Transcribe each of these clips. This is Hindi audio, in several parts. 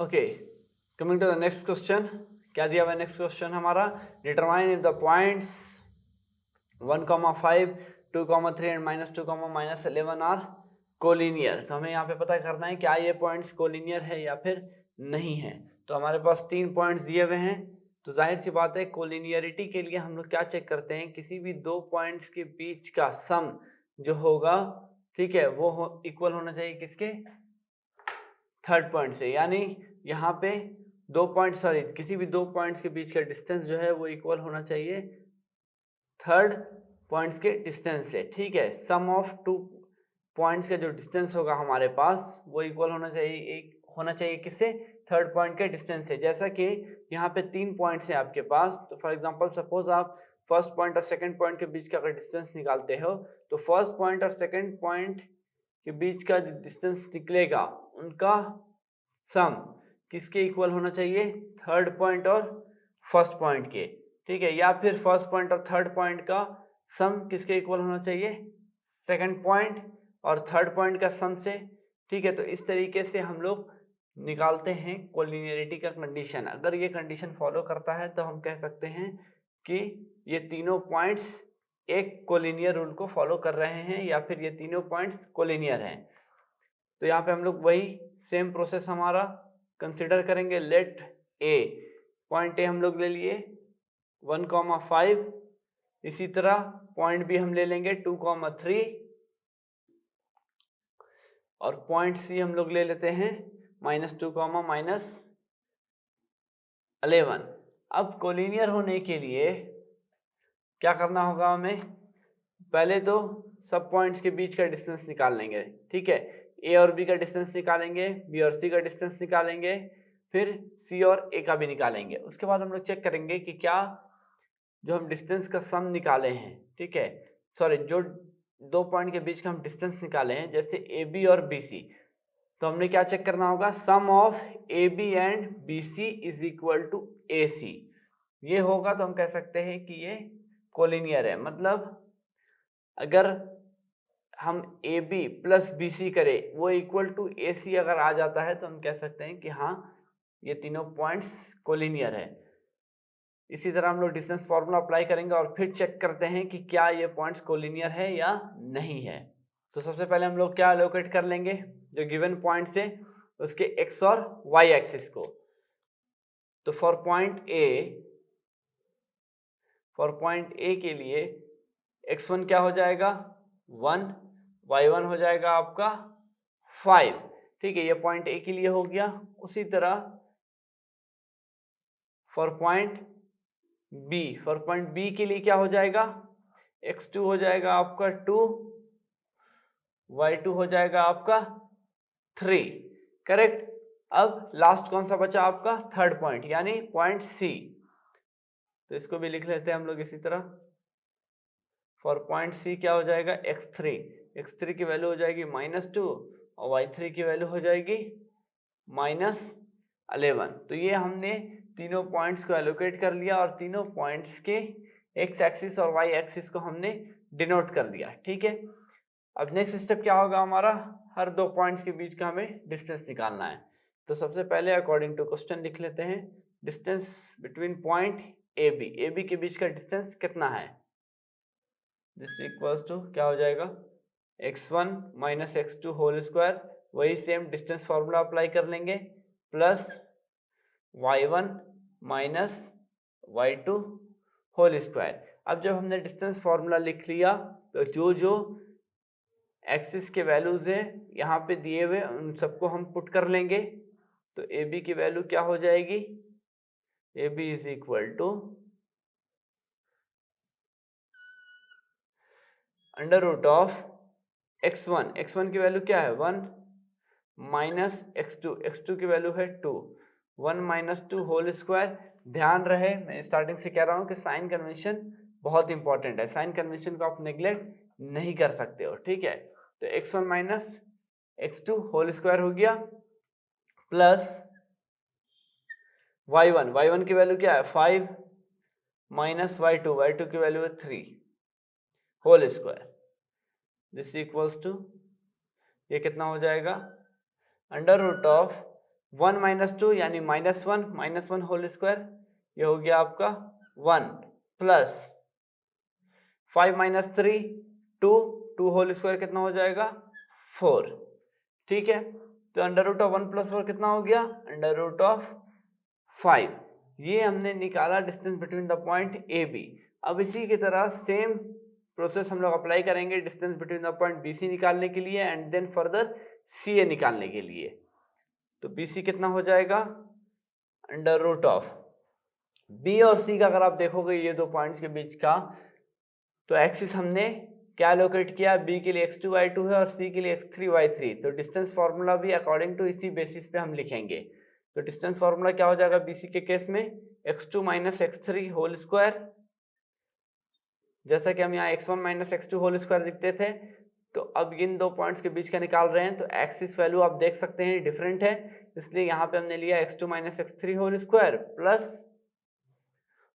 Okay, coming to the next question. क्या दिया हुआ नेक्स्ट क्वेश्चन हमारा, determine if the points 1,5, 2,3 and -2, -11 are collinear. तो हमें यहाँ पे पता करना है क्या ये पॉइंट्स कोलिनियर है या फिर नहीं है। तो हमारे पास 3 पॉइंट्स दिए हुए हैं, तो जाहिर सी बात है कोलिनियरिटी के लिए हम लोग क्या चेक करते हैं, किसी भी 2 पॉइंट्स के बीच का सम जो होगा, ठीक है, वो इक्वल होना चाहिए किसके, थर्ड पॉइंट से। यानी यहाँ पे किसी भी 2 पॉइंट्स के बीच का डिस्टेंस जो है वो इक्वल होना चाहिए थर्ड पॉइंट्स के डिस्टेंस से, ठीक है। सम ऑफ 2 पॉइंट्स का जो डिस्टेंस होगा हमारे पास वो इक्वल होना चाहिए किससे, थर्ड पॉइंट के डिस्टेंस से। जैसा कि यहाँ पे 3 पॉइंट्स हैं आपके पास, तो फॉर एग्जांपल सपोज आप फर्स्ट पॉइंट और सेकंड पॉइंट के बीच का अगर डिस्टेंस निकालते हो, तो फर्स्ट पॉइंट और सेकंड पॉइंट के बीच का जो डिस्टेंस निकलेगा उनका सम किसके इक्वल होना चाहिए, थर्ड पॉइंट और फर्स्ट पॉइंट के, ठीक है। या फिर फर्स्ट पॉइंट और थर्ड पॉइंट का सम किसके इक्वल होना चाहिए, सेकंड पॉइंट और थर्ड पॉइंट का सम से, ठीक है। तो इस तरीके से हम लोग निकालते हैं कोलिनियरिटी का कंडीशन। अगर ये कंडीशन फॉलो करता है तो हम कह सकते हैं कि ये तीनों पॉइंट्स एक कोलिनियर रूल को फॉलो कर रहे हैं या फिर ये तीनों पॉइंट्स कोलिनियर हैं। तो यहाँ पे हम लोग वही सेम प्रोसेस हमारा कंसिडर करेंगे। लेट ए, पॉइंट ए हम लोग ले लिए 1,5, इसी तरह पॉइंट बी हम ले लेंगे 2,3 और पॉइंट सी हम लोग ले लेते हैं -2, -11। अब कोलिनियर होने के लिए क्या करना होगा हमें, पहले तो सब पॉइंट्स के बीच का डिस्टेंस निकाल लेंगे, ठीक है। ए और बी का डिस्टेंस निकालेंगे, बी और सी का डिस्टेंस निकालेंगे, फिर सी और ए का भी निकालेंगे। उसके बाद हम लोग चेक करेंगे कि क्या जो हम डिस्टेंस का सम निकाले हैं, ठीक है, सॉरी जो 2 पॉइंट के बीच का हम डिस्टेंस निकाले हैं, जैसे ए बी और बी सी, तो हमने क्या चेक करना होगा, sum of A B and B C is equal to A C. ये होगा तो हम कह सकते हैं कि ये कोलिनियर है। मतलब अगर हम A B plus B C करें वो इक्वल टू ए सी अगर आ जाता है तो हम कह सकते हैं कि हाँ ये तीनों पॉइंट्स कोलिनियर है। इसी तरह हम लोग डिस्टेंस फॉर्मूला अप्लाई करेंगे और फिर चेक करते हैं कि क्या ये पॉइंट्स कोलिनियर है या नहीं है। तो सबसे पहले हम लोग क्या लोकेट कर लेंगे, जो गिवन पॉइंट्स है उसके एक्स और वाई एक्सिस को। तो फॉर पॉइंट ए के लिए x1 क्या हो जाएगा 1, y1 हो जाएगा आपका 5, ठीक है। ये पॉइंट ए के लिए हो गया। उसी तरह फॉर पॉइंट बी के लिए क्या हो जाएगा, x2 हो जाएगा आपका 2, y2 हो जाएगा आपका 3, करेक्ट। अब लास्ट कौन सा बचा आपका, थर्ड पॉइंट यानी पॉइंट सी। तो इसको भी लिख लेते हैं हम लोग इसी तरह। फॉर पॉइंट सी क्या हो जाएगा, x3 की वैल्यू हो जाएगी -2 और y3 की वैल्यू हो जाएगी -11। तो ये हमने तीनों पॉइंट्स को एलोकेट कर लिया और तीनों पॉइंट्स के एक्स एक्सिस और वाई एक्सिस को हमने डिनोट कर लिया, ठीक है। अब नेक्स्ट स्टेप क्या होगा हमारा, हर 2 पॉइंट्स के बीच का हमें डिस्टेंस निकालना है। तो सबसे पहले अकॉर्डिंग टू क्वेश्चन लिख लेते हैं, distance between point A B के बीच का डिस्टेंस कितना है। दिस इक्वल्स टू क्या हो जाएगा, x1 minus x2 whole square, वही सेम डिस्टेंस फॉर्मूला अप्लाई कर लेंगे, plus y1 minus y2 whole square. अब जब हमने डिस्टेंस फॉर्मूला लिख लिया तो जो जो एक्सिस के वैल्यूज है यहाँ पे दिए हुए उन सबको हम पुट कर लेंगे। तो ए बी की वैल्यू क्या हो जाएगी, A B is equal to under root of x1 की वैल्यू क्या है 1 माइनस x2 की वैल्यू है 2, 1 माइनस 2 होल स्क्वायर। ध्यान रहे मैं स्टार्टिंग से कह रहा हूँ कि साइन कन्वेंशन बहुत इंपॉर्टेंट है, साइन कन्वेंशन को आप नेग्लेक्ट नहीं कर सकते हो, ठीक है। तो x1 minus x2 whole square हो गया, प्लस y1 की वैल्यू क्या है 5 माइनस y2 की वैल्यू है 3 whole square. This equals to ये कितना हो जाएगा, अंडर रूट ऑफ 1 माइनस 2 यानी -1 होल स्क्वायर, ये हो गया आपका 1 प्लस 5 माइनस 3 2 होल स्क्वायर कितना हो जाएगा 4। ठीक है, तो अंडर रूट ऑफ 1 प्लस 4 कितना हो गया अंडर रूट ऑफ 5। ये हमने निकाला distance between the point A B. अब इसी की तरह सेम प्रोसेस हम लोग अप्लाई करेंगे distance between the point B C निकालने के लिए and then further C A निकालने के लिए। तो बी सी कितना हो जाएगा अंडर रूट ऑफ बी और सी का अगर आप देखोगे ये दो पॉइंट्स के बीच का, तो एक्सिस हमने क्या लोकेट किया, बी के लिए x2 y2 है और सी के लिए x3 y3। तो डिस्टेंस फार्मूला भी अकॉर्डिंग टू इसी बेसिस पे हम लिखेंगे। तो डिस्टेंस फार्मूला क्या हो जाएगा बीसी के केस में x2 minus x3 whole square, जैसा कि हम यहाँ x1 minus x2 whole square लिखते थे। तो अब इन दो पॉइंट्स के बीच का निकाल रहे हैं, तो एक्सिस वैल्यू आप देख सकते हैं डिफरेंट है, इसलिए यहाँ पे हमने लिया x2 minus x3 whole square plus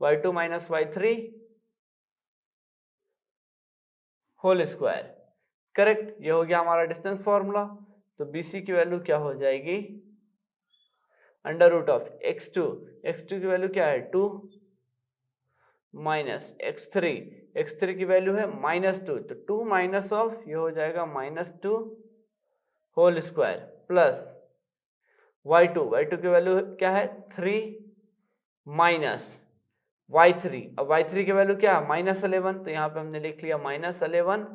y2 minus y3 whole square. Correct, ये हो गया हमारा डिस्टेंस फॉर्मूला। तो BC की वैल्यू क्या हो जाएगी अंडर रूट ऑफ x2 की वैल्यू क्या है 2 माइनस x3 की वैल्यू है -2, तो 2 माइनस ऑफ ये हो जाएगा -2 होल स्क्वायर प्लस y2 की वैल्यू क्या है 3 माइनस y3, अब y3 की वैल्यू क्या है -11, तो यहाँ पे हमने लिख लिया -11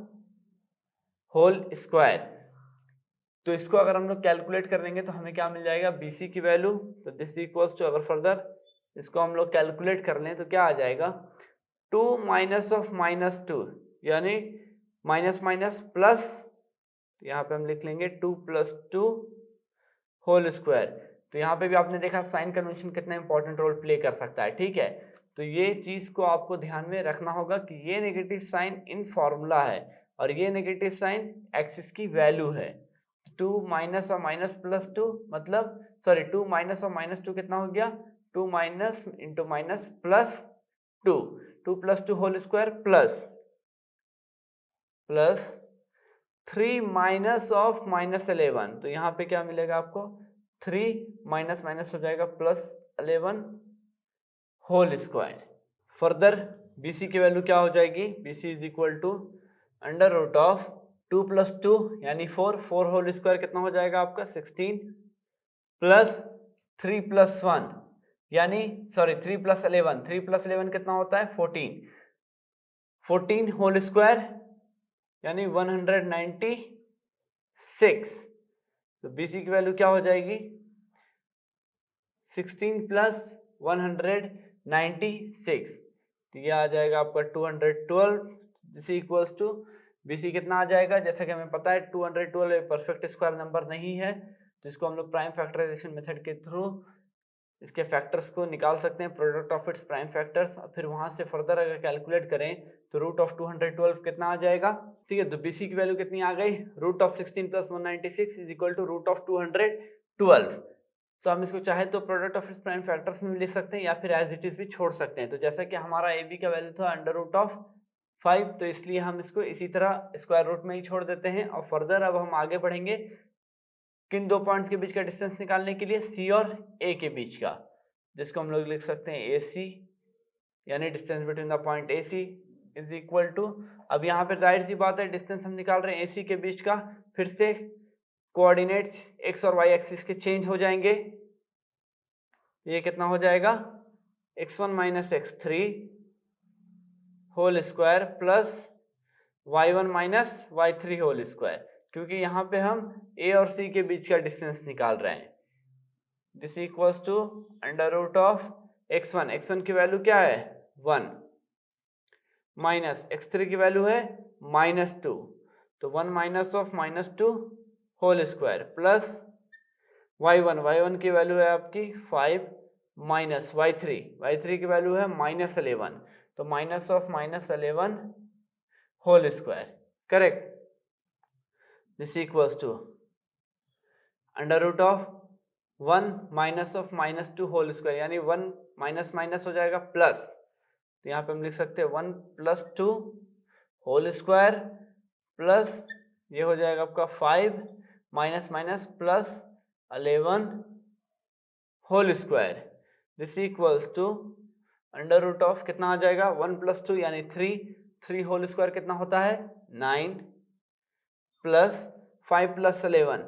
होल स्क्वायर। तो इसको अगर हम लोग कैलकुलेट कर लेंगे तो हमें क्या मिल जाएगा BC की वैल्यू, तो दिस इक्वल्स टू, अगर फर्दर इसको हम लोग कैलकुलेट कर लें तो क्या आ जाएगा 2 माइनस ऑफ -2 यानी माइनस माइनस प्लस, यहाँ पे हम लिख लेंगे 2 प्लस 2 होल स्क्वायर। तो यहाँ पे भी आपने देखा साइन कन्वेंशन कितना इंपॉर्टेंट रोल प्ले कर सकता है। ठीक है, तो ये चीज को आपको ध्यान में रखना होगा कि ये नेगेटिव साइन इन फॉर्मूला है और ये नेगेटिव साइन एक्सिस की वैल्यू है। 2 माइनस और माइनस प्लस 2 मतलब सॉरी 2 माइनस और -2 कितना हो गया 2 minus into minus plus 2 plus 2 whole square plus 3 minus of -11, तो यहाँ पे क्या मिलेगा आपको 3 माइनस माइनस हो जाएगा +11 होल स्क्वायर। फर्दर BC की वैल्यू क्या हो जाएगी BC is equal to under root of 2 plus 2 यानी 4 होल स्क्वायर कितना हो जाएगा आपका 16 प्लस 3 प्लस 1 यानी सॉरी 3 प्लस 11 कितना होता है 14 होल स्क्वायर यानी 196। तो BC की वैल्यू क्या हो जाएगी 16 प्लस 196, तो ये आ जाएगा आपका 212। दिस इक्वल्स टू BC कितना आ जाएगा, जैसा कि हमें पता है 212 एक परफेक्ट स्क्वायर नंबर नहीं है, तो इसको हम लोग प्राइम फैक्टराइजेशन मेथड के थ्रू इसके फैक्टर्स को निकाल सकते हैं, product of its prime factors, और फिर वहां से फर्दर अगर कैलकुलेट करें तो रूट ऑफ 212 कितना आ जाएगा। ठीक है, तो BC की वैल्यू कितनी आ गई root of 16 plus 196 is equal to root of 212। तो हम इसको चाहे तो product of its prime factors में भी लिख सकते हैं या फिर एज इट इज भी छोड़ सकते हैं। तो जैसा कि हमारा AB का वैल्यू था अंडर रूट ऑफ 5, तो इसलिए हम इसको इसी तरह स्क्वायर रूट में ही छोड़ देते हैं। और फर्दर अब हम आगे बढ़ेंगे किन दो पॉइंट्स के बीच का डिस्टेंस निकालने के लिए C और A के बीच का, जिसको हम लोग लिख सकते हैं AC यानी distance between the point AC is equal to, अब यहाँ पे जाहिर सी बात है डिस्टेंस हम निकाल रहे हैं AC के बीच का, फिर से कोऑर्डिनेट्स x और y एक्सिस के चेंज हो जाएंगे। ये कितना हो जाएगा x1 minus x3 whole square plus y1 minus y3 whole square, क्योंकि यहाँ पे हम A और C के बीच का डिस्टेंस निकाल रहे हैं। This equals to under root of x1 की वैल्यू क्या है 1 माइनस x3 की वैल्यू है -2, तो 1 minus of -2 whole square plus y1 की वैल्यू है आपकी 5 माइनस y3 की वैल्यू है -11, तो minus of -11 whole square. Correct, this equals to under root of 1 minus of -2 whole square यानी 1 माइनस माइनस हो जाएगा प्लस, तो यहाँ पे हम लिख सकते हैं 1 प्लस 2 होल स्क्वायर प्लस ये हो जाएगा आपका 5 minus minus plus 11 whole square this equals to under root of कितना आ जाएगा 1 + 2 यानी 3 होल स्क्वायर कितना होता है 9 प्लस 5 + 11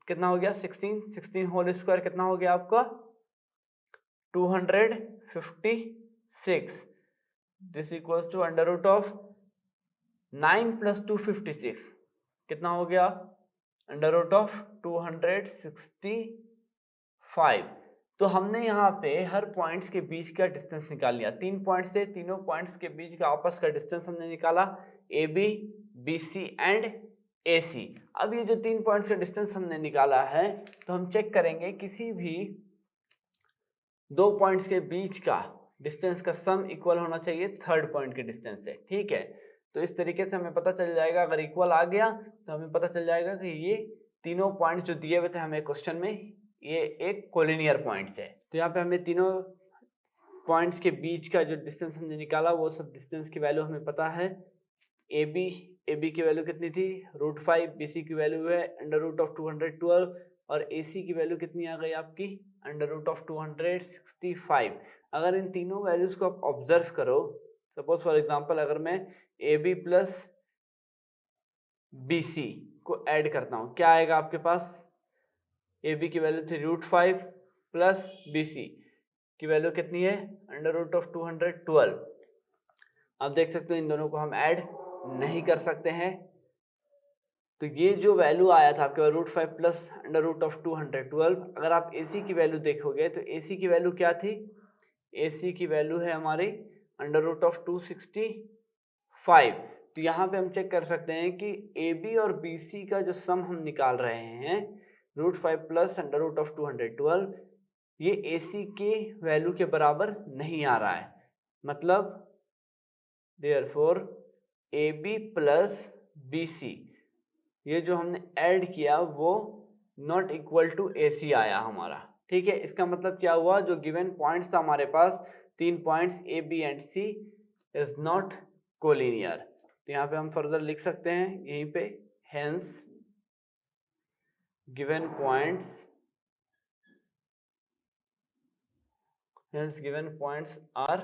कितना हो गया 16 होल स्क्वायर कितना हो गया आपका 256 this equals to under root of 9 + 2 56 कितना हो गया अंडर रूट ऑफ 265। तो हमने यहाँ पे हर पॉइंट्स के बीच का डिस्टेंस निकाल लिया। 3 पॉइंट्स से तीनों पॉइंट्स के बीच का आपस का डिस्टेंस हमने निकाला AB, BC एंड AC। अब ये जो 3 पॉइंट्स का डिस्टेंस हमने निकाला है तो हम चेक करेंगे किसी भी 2 पॉइंट्स के बीच का डिस्टेंस का सम इक्वल होना चाहिए थर्ड पॉइंट के डिस्टेंस से। ठीक है, तो इस तरीके से हमें पता चल जाएगा, अगर इक्वल आ गया तो हमें पता चल जाएगा कि ये तीनों पॉइंट्स जो दिए हुए थे हमें क्वेश्चन में ये एक कोलिनियर पॉइंट्स है। तो यहाँ पे हमें तीनों पॉइंट्स के बीच का जो डिस्टेंस हमने निकाला वो सब डिस्टेंस की वैल्यू हमें पता है। AB की वैल्यू कितनी थी √5, BC की वैल्यू है अंडर रूट ऑफ 212 और AC की वैल्यू कितनी आ गई आपकी अंडर रूट ऑफ 265। अगर इन तीनों वैल्यूज को आप ऑब्जर्व करो, सपोज फॉर एग्जांपल अगर मैं AB प्लस BC को ऐड करता हूँ क्या आएगा आपके पास, AB की वैल्यू थी √5 प्लस BC की वैल्यू कितनी है अंडर रूट ऑफ 212। आप देख सकते हो इन दोनों को हम ऐड नहीं कर सकते हैं, तो ये जो वैल्यू आया था आपके √5 प्लस अंडर रूट ऑफ 212, अगर आप AC की वैल्यू देखोगे तो AC की वैल्यू क्या थी, AC की वैल्यू है हमारी अंडर रूट ऑफ 265। तो यहाँ पे हम चेक कर सकते हैं कि AB और BC का जो सम हम निकाल रहे हैं √5 प्लस अंडर रूट ऑफ 212 ये AC के वैल्यू के बराबर नहीं आ रहा है, मतलब देयरफॉर AB प्लस BC ये जो हमने ऐड किया वो नॉट इक्वल टू AC आया हमारा। ठीक है, इसका मतलब क्या हुआ, जो गिवन पॉइंट्स था हमारे पास 3 points AB and C is not collinear. तो यहाँ पे हम फर्दर लिख सकते हैं यहीं पे, hence given points are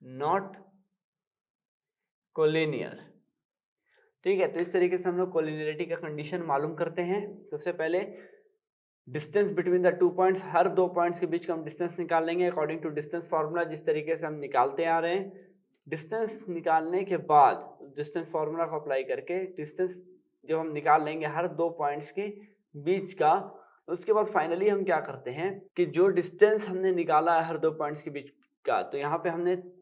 not collinear. ठीक है, तो इस तरीके से हम लोग कोलिनियरिटी का कंडीशन मालूम करते हैं। सबसे पहले distance between the 2 points, her 2 points के बीच का हम डिस्टेंस निकाल लेंगे अकॉर्डिंग टू डिस्टेंस फार्मूला, जिस तरीके से हम निकालते आ रहे हैं। डिस्टेंस निकालने के बाद डिस्टेंस फार्मूला को अप्लाई करके डिस्टेंस जब हम निकाल लेंगे हर 2 पॉइंट्स के बीच का, उसके बाद फाइनली हम क्या करते हैं कि जो डिस्टेंस हमने निकाला है हर 2 पॉइंट्स के बीच का, तो यहाँ पे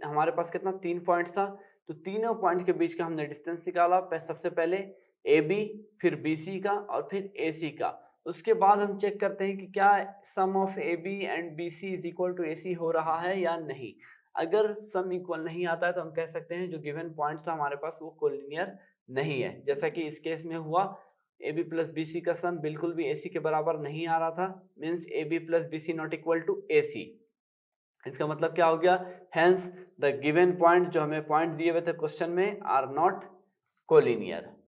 हमारे पास कितना 3 पॉइंट्स था, तो तीनों पॉइंट के बीच का हमने डिस्टेंस निकाला। सबसे पहले AB, फिर BC का और फिर AC का। उसके बाद हम चेक करते हैं कि क्या sum of AB and BC is equal to AC हो रहा है या नहीं। अगर सम इक्वल नहीं आता है तो हम कह सकते हैं जो गिवन पॉइंट्स था हमारे पास वो कोलिनियर नहीं है, जैसा कि इस केस में हुआ। AB प्लस BC का सम बिल्कुल भी AC के बराबर नहीं आ रहा था, means AB plus BC not equal to AC। इसका मतलब क्या हो गया, हेंस द गिवन पॉइंट जो हमें पॉइंट दिए हुए थे क्वेश्चन में आर नॉट कोलिनियर।